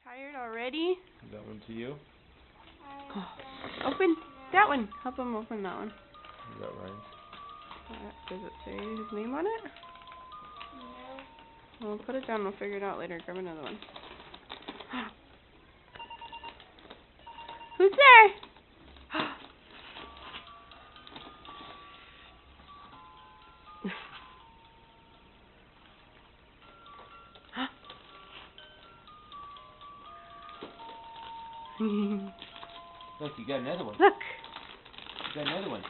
tired already? That one to you? Open that one. Help him open that one. Is that right? Does it say his name on it? No. Well, put it down. We'll figure it out later. Grab another one. Who's there? Look, you got another one. Look. You got another one.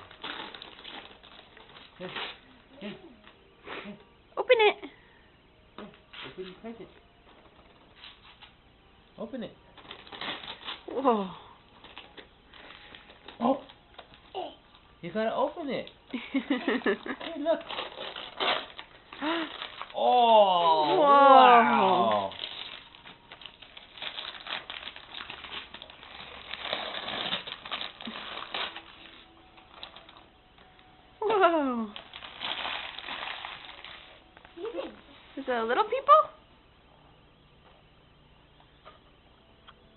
Here. Here. Here. Open it. Here. Open your present. Open it. Whoa. Oh. You gotta open it. Hey, look. Oh. Whoa. Wow. Whoa. Is it little people?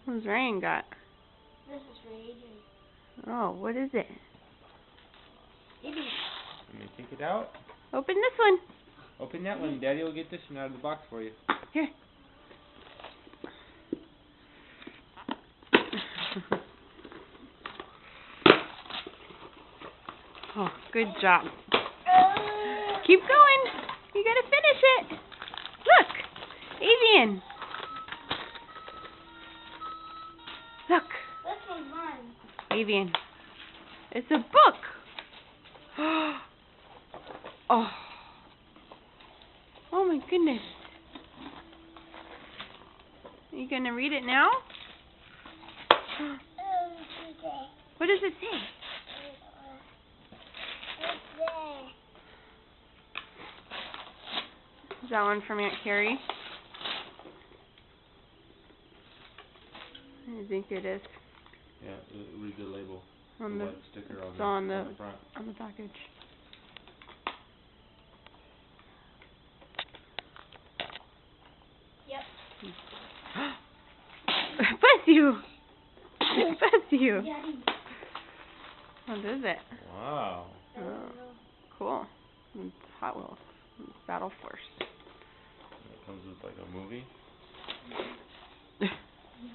What's Ryan got? This is for Adrian. Oh, what is it? Adrian. Let me take it out. Open this one. Open that one. Daddy will get this one out of the box for you. Here. Oh, good job. Keep going. You gotta finish it. Look, Avian. Look, This one's mine. Avian. It's a book. Oh. Oh my goodness. Are you gonna read it now? What does it say? Is that one from Aunt Carrie? I think it is. Yeah, read the label. On the the white sticker on, on the the front. on the package. Yep. Bless you. Bless you. Daddy. What is it? Wow. Oh, cool. It's Hot Wheels. It's Battle Force. It comes with like a movie.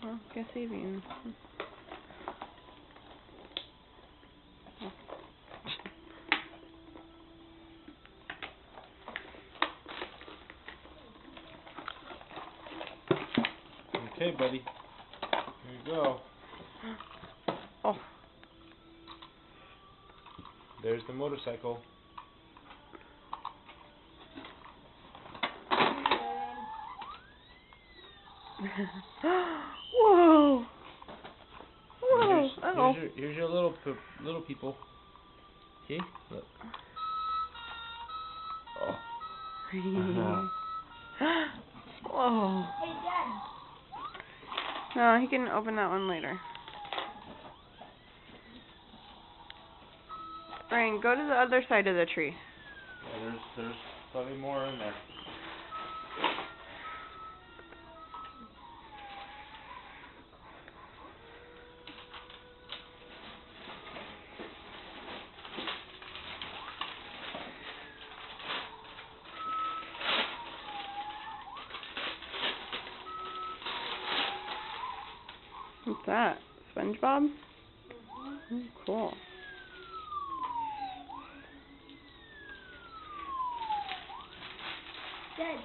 Well, guess Avian. Okay, buddy. Here you go. Oh. There's the motorcycle. Whoa. Whoa. Uh-oh. Here's your little people. See? Look. Oh. Whoa. Hey, Dad. No, he can open that one later. Ryan, go to the other side of the tree. Yeah, there's plenty more in there. What's that? SpongeBob? Oh, cool. Dad.